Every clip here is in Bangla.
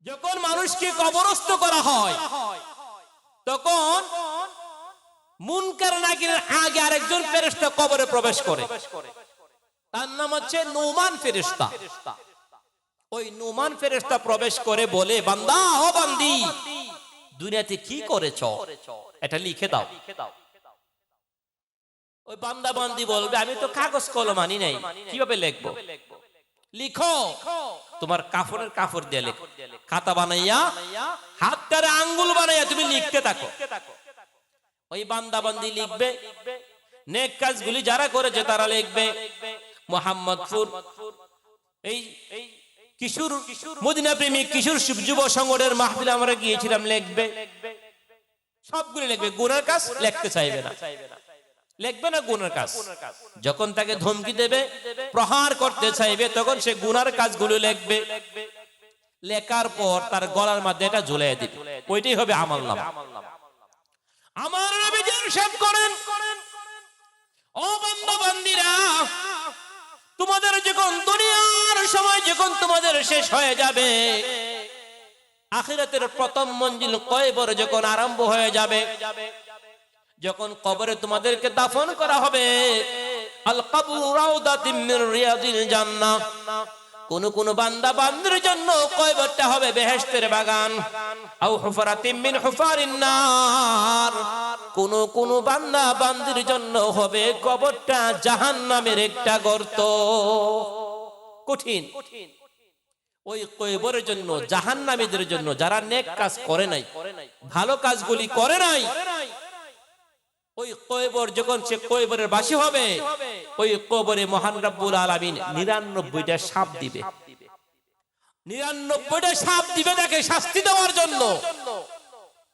যখন মানুষকে কবরস্থ করা হয় তখন মুনকার নাকিরের আগে আরেকজন ফেরেশতা কবরে প্রবেশ করে, তার নাম হচ্ছে নুমান ফেরেশতা। ওই নুমান ফেরেশতা প্রবেশ করে বলে, বান্দা ও বান্দি, দুনিয়াতে কি করেছো এটা লিখে দাও। ওই বান্দা বান্দি বলবে, আমি তো কাগজ কলম আনি নাই, কিভাবে লিখবো? লিখো, তোমার কাফনের কাপড় দিয়ে লেখো, খাতা বানাইয়া হাতটারে আঙ্গুল বানাইয়া তুমি লিখতে থাকো। ওই বান্দা বান্দি লিখবে, নেক কাজগুলি যারা করেছে তারা লিখবে। মোহাম্মদপুর এই কিশোর মদিনা প্রেমিক কিশোর যুব সংগঠনের মাহফিলে আমরা গিয়েছিলাম, লিখবে, সবগুলি লিখবে। গুনার কাজ লিখতে চাইবে না, লিখবে না গুনার কাজ। যখন তাকে ধমকি দেবে, প্রহার করতে চাইবে, তখন সে গুনার কাজগুলো লিখবে। লেখার পর তার গলার মধ্যে এটা ঝুলিয়ে দিবে, ওইটাই হবে আমলনামা। আমার নবী ইরশাদ করেন, ও বান্দা বান্দীরা, তোমাদের যখন দুনিয়ার সময় যখন তোমাদের শেষ হয়ে যাবে, আখিরাতের প্রথম মঞ্জিল কবর যখন আরম্ভ হয়ে যাবে, যখন কবরে তোমাদেরকে দাফন করা হবে, আল কবরু রাউদাতুম মির রিয়াদিল জান্নাহ, কোন কোন বান্দা বান্দির জন্য কবরটা হবে বেহেশতের বাগান, আও হুফরাতিম মিন হুফারিন নার, কোন কোন বান্দা বান্দির জন্য হবে কবরটা জাহান্নামের একটা গর্ত। কঠিন ওই কবরের জন্য, জাহান্নামীদের জন্য, যারা নেক কাজ করে নাই, ভালো কাজগুলি করে নাই, ওই কবর যখন সে কবরের বাসী হবে, ওই কবরে মহান রব্বুল আলামিন 99টা সাপ দিবে, 99টা সাপ দিবে তাকে শাস্তি দেওয়ার জন্য।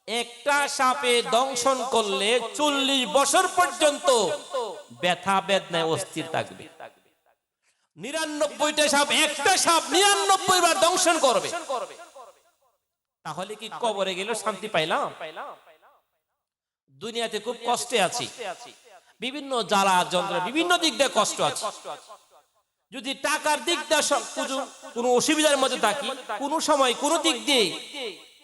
একটা সাপে দংশন করলে 40 বছর পর্যন্ত ব্যথা বেদনায় অস্থির থাকবে। 99টা সাপ, একটা সাপ 99 বার দংশন করবে, তাহলে কি কবরে গেলেও শান্তি পাইলাম? দুনিয়াতে খুব কষ্টে আছি, বিভিন্ন জ্বালা যন্ত্রণা, বিভিন্ন দিক দিয়ে কষ্ট আছে। যদি টাকার দিক দিয়ে কোনো অসুবিধার মধ্যে থাকি, কোন সময় কোন দিক দিয়ে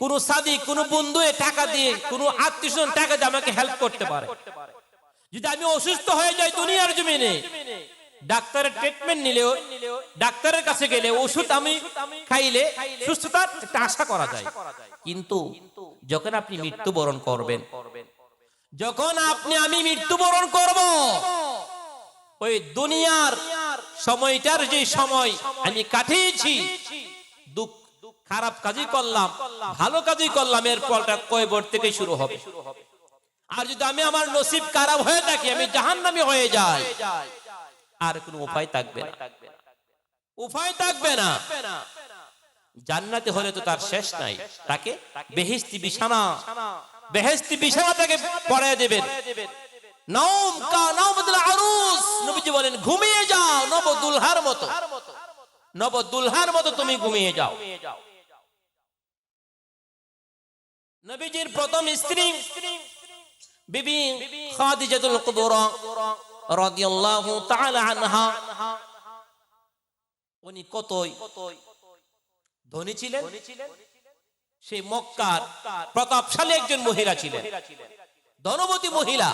কোন সাদিক কোন বন্ধু টাকা দিয়ে, কোন আত্মীয়স্বজন টাকা দিয়ে আমাকে হেল্প করতে পারে। যদি আমি অসুস্থ হয়ে যাই দুনিয়ার জমিনে, ডাক্তারের ট্রিটমেন্ট নিলেও, ডাক্তারের কাছে গেলে, ওষুধ আমি খাইলে সুস্থতার একটা আশা করা যায়। কিন্তু যখন আপনি মৃত্যুবরণ করবেন, যখন আমি মৃত্যুবরণ করব, ওই দুনিয়ার সময়টার যে সময় আমি কাটিয়েছি, দুঃখ খারাপ কাজই করলাম, ভালো কাজই করলাম, এর ফলটা কবর থেকে শুরু হবে। আর যদি আমি আমার নসিব খারাপ হয়ে থাকি, আমি জাহান্নামী হয়ে যাই, আর কোনো উপায় থাকবে না, উপায় থাকবে না। জান্নাতে হলে তো তার শেষ নাই, তাকে বেহেশতি বিছানা, বেহেশতি বিছানা তাকে পড়ায় দেবেন। নাওম কা নাওমাতুল আরুস, নবীজি বলেন ঘুমিয়ে যাও নবদুলহার মতো, নবদুলহার মতো তুমি ঘুমিয়ে যাও। নবীজির প্রথম স্ত্রী বিবি খাদিজাতুল কুবরা রাদিয়াল্লাহু তাআলা আনহা, উনি কতই ধনী ছিলেন, সেই মক্কার প্রতাপশালী একজন মহিলা ছিলেন, ধনবতী মহিলা।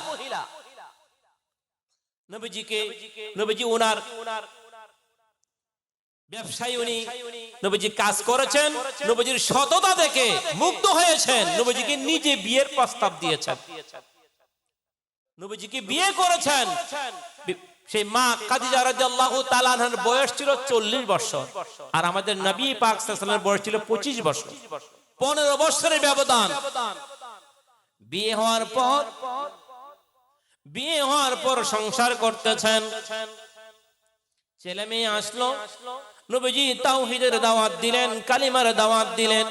নবীজি ওনার ব্যবসায়ী, উনি নবীজি কাজ করেছেন, নবীজির সততা দেখে মুগ্ধ হয়েছেন, নবীজিকে নিজে বিয়ের প্রস্তাব দিয়েছেন, নবীজিকে বিয়ে করেছেন। সেই মা খাদিজা রাদিয়াল্লাহু তাআলা আনহার বয়স ছিল 40 বছর, আর আমাদের নবী পাক সাল্লাল্লাহু আলাইহি ওয়াসাল্লামের বয়স ছিল 25 বছর, 15 বছরের ব্যবধান। বিয়ে হওয়ার পর সংসার করতেছেন, ছেলে মেয়ে আসলো, নবীজি তাওহীদের দাওয়াত দিলেন, কালিমার দাওয়াত দিলেন।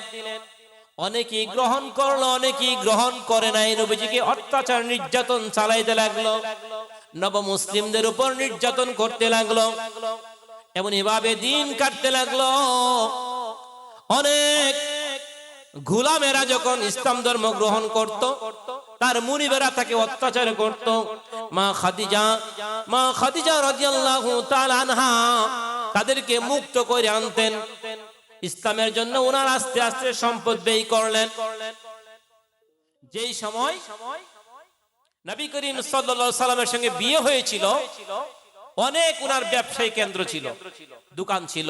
অনেকেই গ্রহণ করলো, অনেকেই গ্রহণ করে নাই। নবীজিকে অত্যাচার নির্যাতন চালাইতে লাগলো, নব মুসলিমদের উপর নির্যাতন করতে লাগলো, এমন এভাবে দিন কাটতে লাগলো। অনেক গোলামেরা যখন ইসলাম ধর্ম গ্রহণ করত, তার মুনিবেরা তাকে অত্যাচার করত। মা খাদিজা রাদিয়াল্লাহু তাআলা আনহা তাদেরকে মুক্ত করে আনতেন। ইসলামের জন্য ওনার আস্তে আস্তে সম্পদ ব্যয় করলেন। যেই সময় নবী করিম সাল্লাল্লাহু আলাইহি সাল্লামের সঙ্গে বিয়ে হয়েছিল, অনেক ওনার ব্যবসায়ী কেন্দ্র ছিল, দোকান ছিল।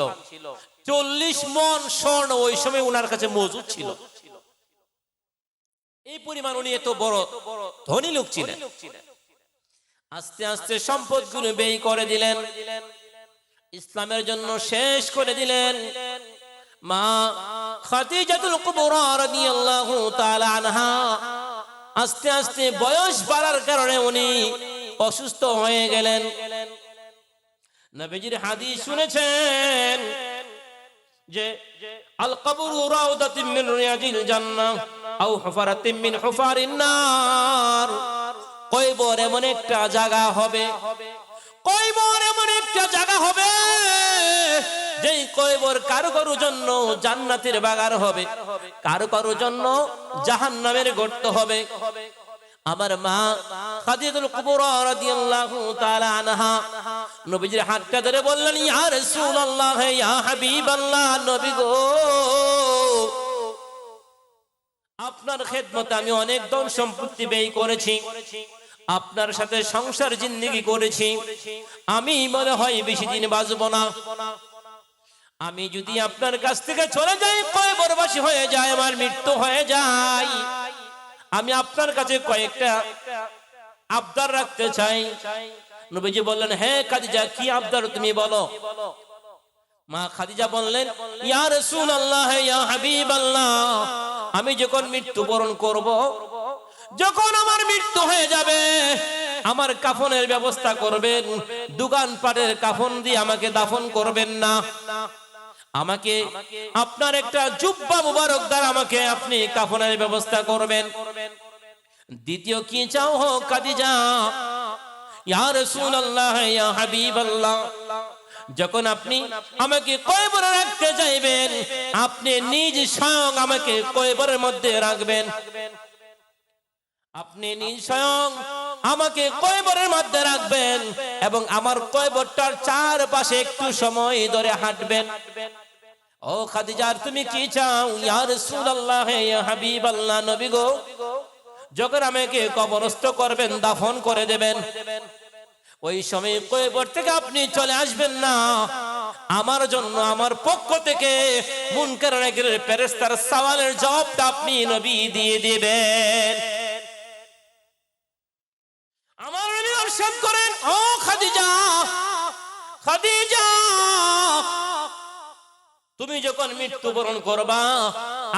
40 মণ স্বর্ণ ওই সময় ওনার কাছে মজুদ ছিল। এই পরিমাণ উনি এত বড় ধনী লোক ছিলেন। আস্তে আস্তে সম্পদগুলো ব্যয় করে দিলেন, ইসলামের জন্য শেষ করে দিলেন। মা খাদিজাতুল কুবরা রাদিয়াল্লাহু তাআলা আনহা আস্তে আস্তে বয়স বাড়ার কারণে উনি অসুস্থ হয়ে গেলেন। নবীজির হাদিস শুনেছেন যে আল কবরু রাউদাতুম মিন রিয়াজিল জান্নাহ আও হুফারাতুম মিন হুফারিন নার। কবর এমন একটা জায়গা হবে, কবর এমন একটা জায়গা হবে যেই কবর কারো কারো জন্য জান্নাতের বাগান হবে, কারো কারো জন্য জাহান্নামের গর্ত হবে। আমার মা খাদিজাতুল কুবরা রাদিয়াল্লাহু তাআলা আনহা নবীজির হাতটা ধরে বললেন, ইয়া রাসূলুল্লাহ, ইয়া হাবিবাল্লাহ, নবী গো, আপনার খেদমতে আমি অনেক ধন সম্পত্তি ব্যয় করেছি, আপনার সাথে সংসার জিন্দেগি করেছি, আমি মনে হয় বেশি দিন বাঁচব না। আমি যদি আপনার কাছ থেকে চলে যাই, কবরবাসী হয়ে যায়, আমার মৃত্যু হয়ে যায়, আমি আপনার কাছে কয়েকটা আবদার রাখতে চাই। নবীজি বললেন, হে খাদিজা, কি আবদার তুমি বলো। মা খাদিজা বললেন, ইয়া রাসূলুল্লাহ, ইয়া হাবিবাল্লাহ, আমি যখন মৃত্যুবরণ করব, যখন আমার মৃত্যু হয়ে যাবে, আমার কাফনের ব্যবস্থা করবেন, দোকানপাটের কাফন দিয়ে আমাকে দাফন করবেন না, আমাকে আপনার একটা জুব্বা মুবারক দ্বারা আমাকে আপনি কাফনের ব্যবস্থা করবেন। দ্বিতীয় কি চাও হো খাদিজা? ইয়া রাসূলুল্লাহ, ইয়া হাবিবাল্লাহ, যখন আপনি আমাকে কবরে রাখতে চাইবেন, আপনি নিজ স্বয়ং আমাকে কবরের মধ্যে রাখবেন, আপনি নিজ স্বয়ং আমাকে কবরের মধ্যে রাখবেন এবং আমার কবরটার চারপাশে একটু সময় ধরে হাঁটবেন। ও খাদিজা, তুমি কি চাও? ইয়া রাসূলুল্লাহ, ইয়া হাবিবাল্লাহ, নবী গো, যখন আমাকে কবরস্থ করবেন, দাফন করে দেবেন, ওই সময় কবর থেকে আপনি চলে আসবেন না, আমার জন্য আমার পক্ষ থেকে মুনকার নাকিরের ফেরেশতার সওয়ালের জবাবটা আপনি নবী দিয়ে দিবেন। আমার নবী ইরশাদ করেন, ও খাদিজা, খাদিজা, তুমি যখন মৃত্যুবরণ করবা,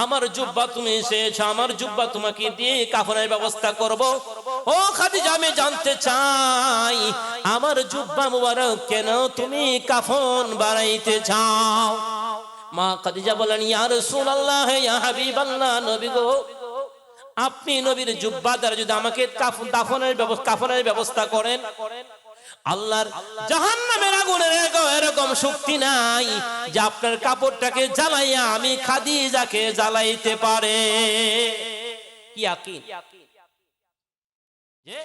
আমার জুব্বা তুমি চেয়েছ, আমার জুব্বা তোমাকে দিয়ে কাফনের ব্যবস্থা করব। ও খাদিজা, আমি জানতে চাই আমার জুব্বা মুবারক কেন তুমি কাফন বানাইতে চাও? মা খাদিজা বলেন, ইয়া রাসূলুল্লাহ, ইয়া হাবিবাল্লাহ, নবী গো, আপনি নবীর জুব্বা দ্বারা যদি আমাকে কাফনের ব্যবস্থা করেন, আল্লাহর জাহান্নামের আগুনের এরকম শক্তি নাই যে আপনার কাপড়টাকে জ্বালাইয়া আমি খাদিজাকে জ্বালাইতে পারে। কি ইয়াকিন যে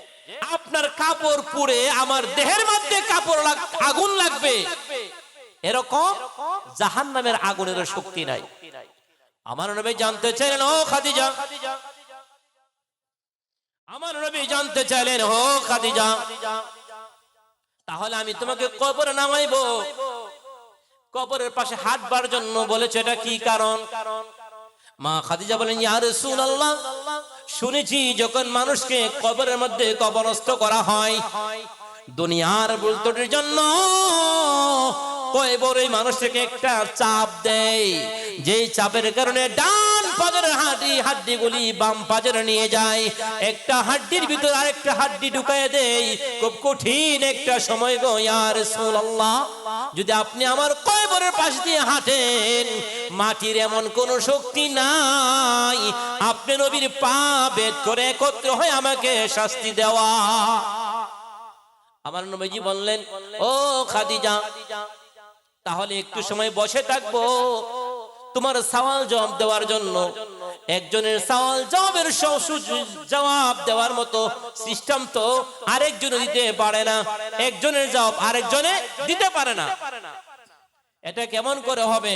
আপনার কাপড় পুড়ে আমার দেহের মধ্যে আগুন লাগবে, এরকম জাহান্নামের আগুনের শক্তি নাই। আমার নবী জানতে চাইলেন, ও খাদিজা, আমার নবী জানতে চাইলেন, ও খাদিজা, তাহলে আমি তোমাকে কবরে নামাইবো, কবরের পাশে হাঁটবার জন্য বলেছে, এটা কি কারণ? মা খাদিজা বলেন, ইয়া রাসূলুল্লাহ, শুনেছি যখন মানুষকে কবরের মধ্যে কবরস্থ করা হয়, দুনিয়ার ভুলত্রুটির জন্য কবরে মানুষকে একটা চাপ দেয়, যেই চাপের কারণে ডান পাজের হাড্ডিগুলি বাম পাজরে নিয়ে যায়, একটা হাড্ডির ভিতর আরেকটা হাড্ডি ঢুকায় দেয়, খুব কঠিন একটা সময় গো ইয়া রাসূলুল্লাহ, যদি আপনি আমার কবরের পাশ দিয়ে হাঁটেন, মাটির এমন কোন শক্তি নাই আপনি নবীর পা বেদ করে একত্র হয়ে আমাকে শাস্তি দেওয়া। আমার নবীজি বললেন, ও খাদিজা, তাহলে একটু সময় বসে থাকবো তোমার সওয়াল জবাব দেওয়ার জন্য। একজনের সওয়াল জবাবের জবাব দেওয়ার মতো সিস্টেম তো আরেকজন দিতে পারে না, একজনের জবাব আরেকজনে দিতে পারে না, এটা কেমন করে হবে?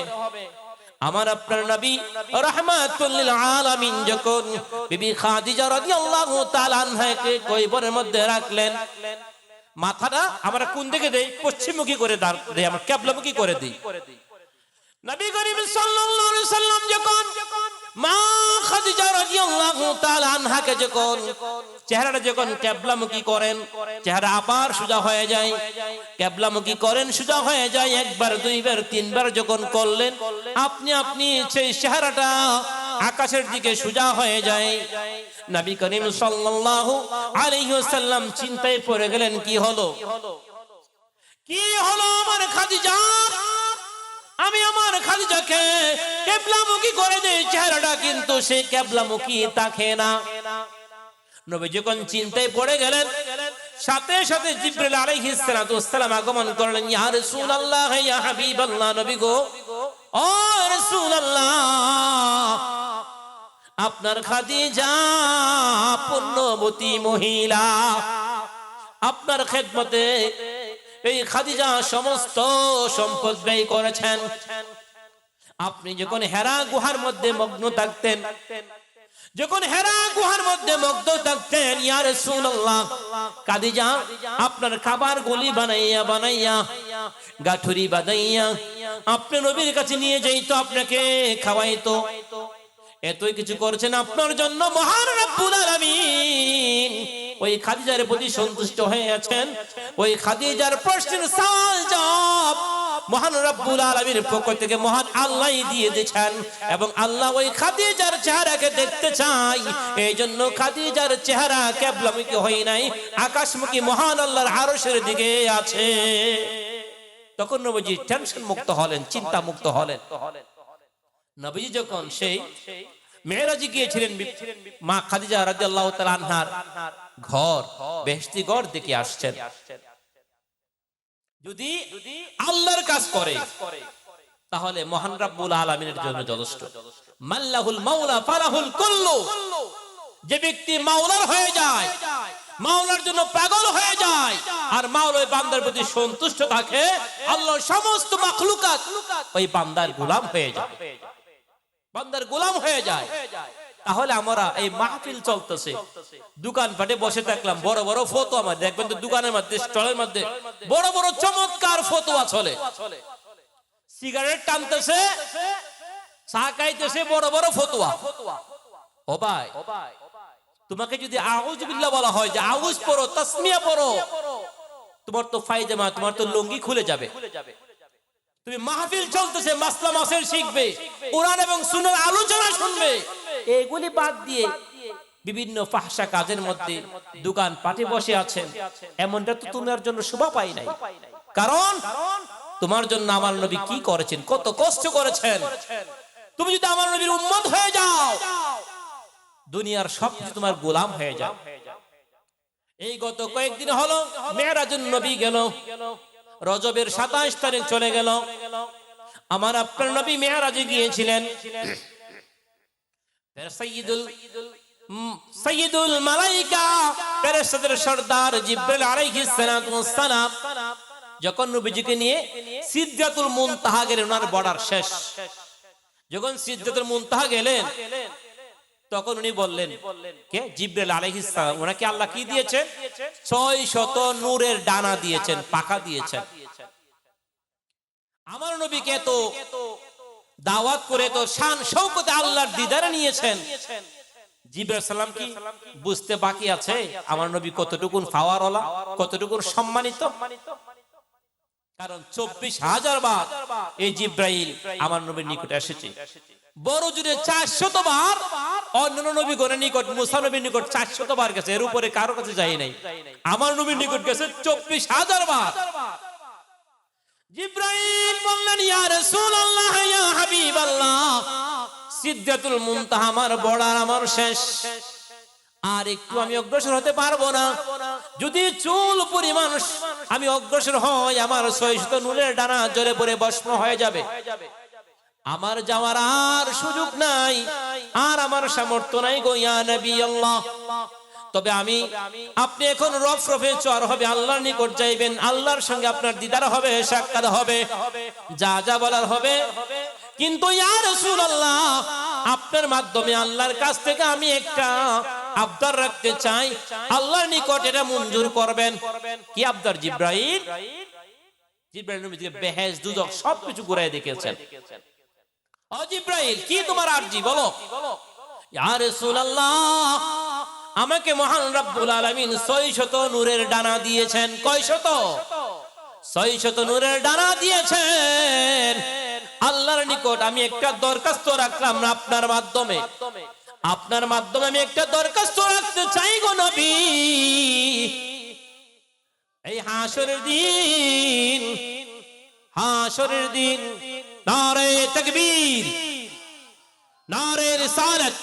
আমার আপনার নবী রাহমাতুল লিল আলামিন যখন বিবি খাদিজা রাদিয়াল্লাহু তাআলা আনহাকে কয়বরের মধ্যে রাখলেন, মাথাটা আমরা কোন দিকে দেই? পশ্চিমমুখী করে দেই, আমরা কিবলামুখী করে দেই। নবী করিম সাল্লাল্লাহু আলাইহি সাল্লাম যখন মা খাদিজা রাদিয়াল্লাহু তাআলা আনহাকে যখন চেহারাটা যখন কিবলামুখী করেন, চেহারা আবার সোজা হয়ে যায়, কিবলামুখী করেন, সোজা হয়ে যায়। একবার, দুইবার, তিনবার যখন করলেন, আপনি সেই চেহারাটা আকাশের দিকে সোজা হয়ে যায়। নবী করিম সাল্লাল্লাহু আলাইহি ওয়াসাল্লাম চিন্তায় পড়ে গেলেন, কি হলো আমার খাদিজা? আমি আমার খাদিজাকে কিবলামুখী করে দেই চেহারাটা, কিন্তু সে কিবলামুখী তাকে না। নবী যখন চিন্তায় পড়ে গেলেন, সাথে সাথে জিবরিল আলাইহিস সালাতু ওয়াস সালাম আগমন করলেন। ইয়া রাসূলুল্লাহ, ইয়া হাবিবাল্লাহ, নবী গো, ও রাসূলুল্লাহ, আপনার খাদিজা পুণ্যবতী মহিলা, আপনার খেদমতে এই খাদিজা সমস্ত সম্পদ ব্যয় করেছেন। আপনি যখন হেরা গুহার মধ্যে মগ্ন থাকতেন, ইয়া রাসূলুল্লাহ, খাদিজা আপনার খাবার গুলি বানাইয়া গাঠুরি বানাইয়া আপনি নবীর কাছে নিয়ে যাইতো, আপনাকে খাওয়াইতো। এতই কিছু করেছেন আপনার জন্য মহান রব্বুল আলামিন ওই খাদিজার প্রতি সন্তুষ্ট হয়ে আছেন। ওই খাদিজার প্রশ্নের সওয়াল জবাব মহান রব্বুল আলামিনের পক্ষ থেকে মহান আল্লাহই দিয়ে দিয়েছেন, এবং আল্লাহ ওই খাদিজার চেহারাকে দেখতে চাই। এই জন্য খাদিজার চেহারা কিবলামুখী হয় নাই, আকাশমুখী মহান আল্লাহর আরশের দিকে আছে। তখন নবীজি টেনশন মুক্ত হলেন, চিন্তা মুক্ত হলেন। নবীজি যখন সেই মেরাজে গিয়েছিলেন, মা খাদিজা রাদিয়াল্লাহু তাআলা আনহার ঘর, বেহেশতি ঘর দেখে আসছেন। যদি আল্লাহর কাজ করে তাহলে মহান রব্বুল আলামিনের জন্য যথেষ্ট। মাল্লাহুল মাওলা ফালাহুল কুল্লু, যে ব্যক্তি মাওলার হয়ে যায়, মাওলার জন্য পাগল হয়ে যায়, আর মাওলা ওই বান্দার প্রতি সন্তুষ্ট থাকে, আল্লাহর সমস্ত মাখলুকাত ওই বান্দার গোলাম হয়ে যায়, বান্দার গোলাম হয়ে যায়। তাহলে আমরা এই মাহফিল চলতেছে, দোকানপাটে বসে থাকলাম, বড় বড় ফতোয়া, আমার দেখবেন তো দোকানের মধ্যে, স্টলের মধ্যে বড় বড় চমৎকার ফতোয়া চলে। সিগারেট টানতেছে, চা খাইতেছে, বড় বড় ফতোয়া। ও ভাই, তোমাকে যদি আউযু বিল্লাহ বলা হয় যে আউজ পড়ো, তাসমিয়া পড়ো, তোমার তো ফায়জামা, তোমার তো লুঙ্গি খুলে যাবে। তুমি মাহফিল চলতেছে, মাসলা মাসেল শিখবে, কোরআন এবং সুন্নাহর আলোচনা শুনবে, এগুলি বাদ দিয়ে বিভিন্ন ফাহশা কাজের মধ্যে দোকান পাটে বসে আছেন, এমনটা তো তোমার জন্য শোভা পাই নাই। কারণ তোমার জন্য আমার নবী কি করেছেন, কত কষ্ট করেছেন। তুমি যদি আমার নবীর উম্মত হয়ে যাও, দুনিয়ার সবকিছু তোমার গোলাম হয়ে যায়। এই গত কয়েকদিন হলো মেরাজুন নবী গেল, রজবের 27 তারিখ চলে গেল। আমার আপনার নবী মেরাজে গিয়েছিলেন। সাইয়্যিদুল মালায়েকা, ফেরেশতাদের সরদার জিবরিল আলাইহিস সালাতু ওয়াস সালাম যখন নবীজিকে নিয়ে সিদরাতুল মুনতাহা গেলেন, ওনার বর্ডার শেষ, যখন সিদরাতুল মুনতাহা গেলেন, তখন উনি বললেন, কে? জিবরিল আলাইহিস সালাম। ওনাকে আল্লাহ কি দিয়েছেন? 600 নূরের ডানা দিয়েছেন, পাখা দিয়েছেন। আমার নবীকে তো দাওয়াত করে তো শান শৌকতে আল্লাহর দিদারে নিয়েছেন। জিবরিল সালাম কি বুঝতে বাকি আছে আমার নবী কতটুকুন পাওয়ারওয়ালা, কতটুকুন সম্মানিত? কারণ 24,000 বার এই জিবরাইল আমার নবীর নিকটে এসেছে। বড় জুড়ে 400 বার অন্যান্য নবীগণের নিকট, মুসা নবীর নিকট 400 বার গেছে, এর উপরে কারো কাছে যায় নাই। আমার নবীর নিকট গেছে 24,000 বার। জিবরাইল বললেন, ইয়া রাসূলুল্লাহ, ইয়া হাবিবাল্লাহ, সিদরাতুল মুনতাহা আমার বর্ডার, আমার শেষ, আর একটু আমি অগ্রসর হতে পারবো না। যদি চুল পরিমাণ আমি অগ্রসর হই, আমার 600 নূরের ডানা জ্বলে পড়ে ভস্ম হয়ে যাবে। আমার যাওয়ার আর সুযোগ নাই, আর আমার সামর্থ্য নাই গো ইয়া নবী আল্লাহ। তবে আপনি এখন রফে চর হবে, আল্লাহর নিকট যাইবেন, আল্লাহর সঙ্গে আপনার দিদার হবে, সাক্ষাৎ হবে, যা যা বলার হবে কিন্তু ইয়া রাসূলুল্লাহ আপনার মাধ্যমে আল্লাহর কাছ থেকে আমি একটা আবদার রাখতে চাই, আল্লাহর নিকট এটা মঞ্জুর করবেন। কি আবদার জিবরাইল? জিবরাইল নবীকে বেহেশত দুজক সবকিছু ঘুরায় দেখিয়েছেন। ও জিবরাইল কি তোমার আরজি বলো? ইয়া রাসূলুল্লাহ আমাকে মহান রব্বুল আলামিন 600 নূরের ডানা দিয়েছেন। কয়শত? 600 নূরের ডানা দিয়েছেন। আল্লাহর নিকট আমি একটা দরখাস্ত রাখলাম না আপনার মাধ্যমে, আপনার মাধ্যমে আমি একটা দরখাস্ত রাখতে চাই গো নবী। এই হাসরের দিন, হাসরের দিন নারে তাকবীর, নারে রিসালাত,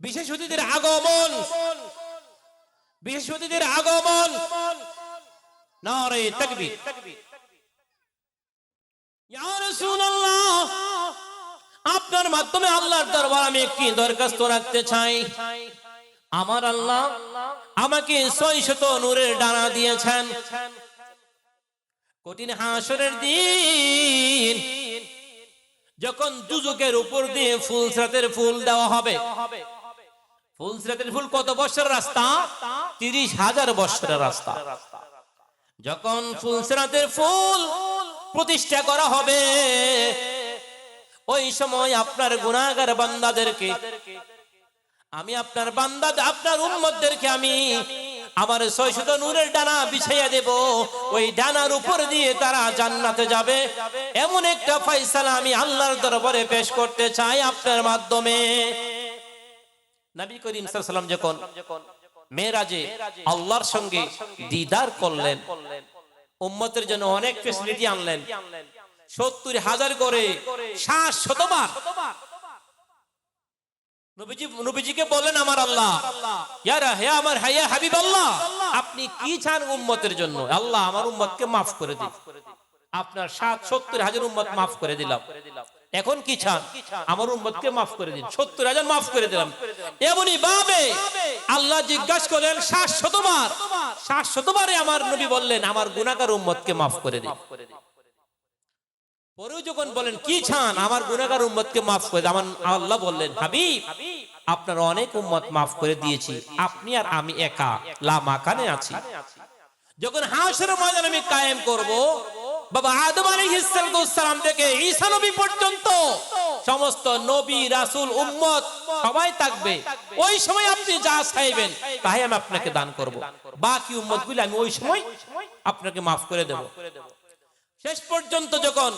বিশেষ অতিথির আগমন, বিশেষ অতিথির আগমন, নারে তাকবীর। ইয়া রাসূলুল্লাহ আপনার মাধ্যমে আল্লাহর দরবারে আমি একটি দরখাস্ত রাখতে চাই। আমার আল্লাহ আমাকে 600 নূরের ডানা দিয়েছেন। কঠিন হাসরের দিন যখন দুজকের উপর দিয়ে ফুলসরাতের ফুল দেওয়া হবে, ফুলসরাতের ফুল কত বছরের রাস্তা? 30,000 বছরের রাস্তা। যখন ফুলসরাতের ফুল প্রতিষ্ঠা করা হবে, ওই সময় আপনার গুনাহগার বান্দাদেরকে আমি, আপনার বান্দা আপনার উম্মতদেরকে আমি আমার 600 নূরের ডানা বিছাইয়া দেব। ওই ডানার উপর দিয়ে তারা জান্নাতে যাবে। এমন একটা ফয়সালা আমি আল্লাহর দরবারে পেশ করতে চাই আপনার মাধ্যমে। নবী করিম সাল্লাল্লাহু আলাইহি ওয়াসাল্লাম যখন মেরাজে আল্লাহর সঙ্গে দিদার করলেন, উম্মতের জন্য অনেক ফ্যাসিলিটি আনলেন। 70,000 করে 700 বার নবীজিকে বললেন আমার আল্লাহ, হে আমার হাইয়া হাবিবাল্লাহ আপনি কি চান উম্মতের জন্য? আল্লাহ আমার উম্মতকে মাফ করে দিন। আপনার 70,000 উম্মত মাফ করে দিলাম, এখন কি চান? আমার উম্মতকে মাফ করে দিন। 70,000 মাফ করে দিলাম। এমনই ভাবে আল্লাহ জিজ্ঞাসা করেন 700 বার, 700 বারে আমার নবী বললেন আমার গুনাহগার উম্মতকে মাফ করে দিন। পরেও যখন বলেন কি চান? আমার গুনাহগার উম্মতকে মাফ করে দিন। আমার আল্লাহ বললেন হাবিব আপনার অনেক উম্মত মাফ করে দিয়েছি, আপনি আর আমি একা লা মাকানে আছি। যখন হাসরের ময়দান আমি কায়েম করব, বাবা আদম আলাইহিস সালাম থেকে ঈসা নবী পর্যন্ত সমস্ত নবী রাসূল উম্মত সবাই থাকবে। ওই সময় আপনি যা চাইবেন তাই আমি আপনাকে দান করব। বাকি উম্মতগুলো আমি ওই সময় আপনাকে মাফ করে দেব। শেষ পর্যন্ত যখন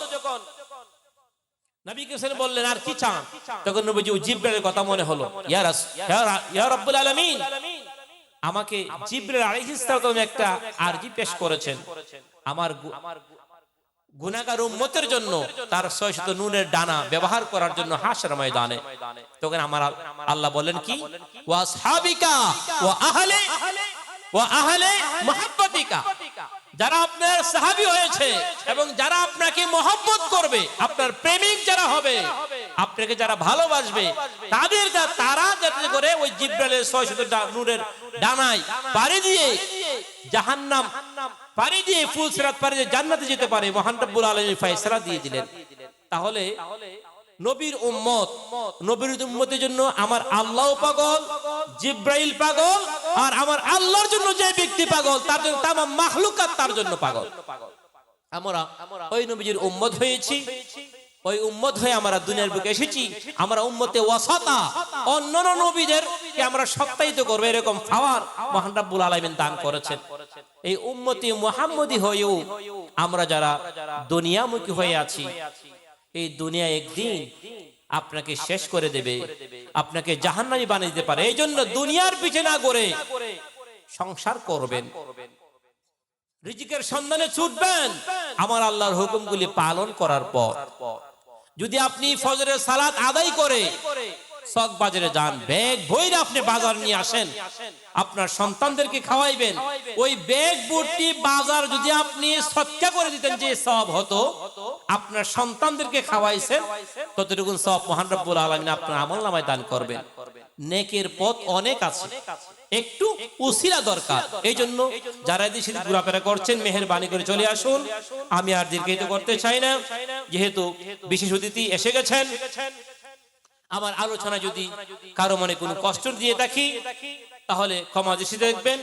নবী কেন বললেন আর কি চান, তখন নবীজি জিবরাইলের কথা মনে হলো। ইয়া রাব্বুল আলামিন আমাকে জিবরাইল আলাইহিস সালাম একটা আরজি পেশ করেছেন আমার গুনাহগার উম্মতের জন্য, তার 600 নূরের ডানা ব্যবহার করার জন্য হাসর ময়দানে। তখন আমার আল্লাহ বলেন কি ওয়া আসহাবিকা ওয়া আহলে মুহাব্বতিকা, যারা আপনার সাহাবী হয়েছে এবং যারা আপনাকে মহব্বত করবে, আপনার প্রেমিক যারা হবে, আপনাকে যারা ভালোবাসবে, তাদের তারা যাতে করে ওই জিবরাইলের 600 নূরের ডানায় পাড়ি দিয়ে জাহান্নাম পাড়ি দিয়ে ফুলসিরাত পাড়ি দিয়ে জান্নাতে যেতে পারে, মহান রব্বুল আলামিন ফয়সালা দিয়ে দিলেন। তাহলে নবীর উম্মত, নবীর উম্মতের জন্য আমার আল্লাহ পাগল, জিবরাইল পাগল, আর আমার আল্লাহর জন্য যে ব্যক্তি পাগল তার জন্য তাম মাখলুকাত তার জন্য পাগল। আমরা ওই নবীর উম্মত হয়েছি, ওই উম্মত হয়ে আমরা দুনিয়ার বুকে এসেছি। আমরা উম্মতে ওয়াসাতা, অন্যান্য নবীদেরকে আমরা সত্যায়িত করব, এরকম পাওয়ার মহান রব্বুল আলামিন দান করেছেন। এই উম্মতি মুহাম্মদী হয়েও আমরা যারা দুনিয়ামুখী হয়ে আছি, এই দুনিয়া একদিন আপনাকে শেষ করে দেবে, আপনাকে জাহান্নামী বানিয়ে দিতে পারে। এই জন্য দুনিয়ার পিছে না ঘুরে সংসার করবেন, রিজিকের সন্ধানে ছুটবেন আমার আল্লাহর হুকুমগুলি পালন করার পর। যদি আপনি ফজরের সালাত আদায় করে চক বাজারে যান, ব্যাগ ভরে আপনি বাজার নিয়ে আসেন, আপনার সন্তানদেরকে খাওয়াইবেন, ওই ব্যাগ ভর্তি বাজার যদি আপনি সদকা করে দিতেন যে সওয়াব হতো, আপনার সন্তানদেরকে খাওয়াইছেন ততটুকু সওয়াব মহান রব্বুল আলামিন আপনার আমলনামায় দান করবেন। নেকের পথ অনেক আছে, একটু উসিলা দরকার। এই জন্য যারা দেশে ঘোরাফেরা করছেন মেহেরবানি করে চলে আসুন। আমি আর দীর্ঘায়িত করতে চাই না, যেহেতু বিশেষ অতিথি এসে গেছেন। আমার আলোচনা যদি কারো মনে কোনো কষ্ট দিয়ে থাকি তাহলে ক্ষমা দৃষ্টিতে দেখবেন।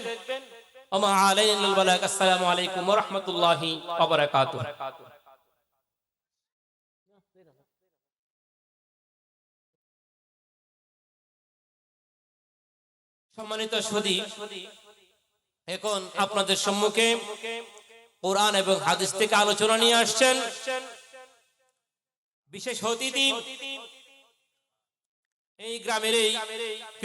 ওমা আলাইনাল বালাগ। আসসালামু আলাইকুম ওয়া রাহমাতুল্লাহি ওয়া বারাকাতুহু। সম্মানিত সুধী, এখন আপনাদের সম্মুখে কোরআন এবং হাদিস থেকে আলোচনা নিয়ে আসছেন বিশেষ অতিথি, এই গ্রামের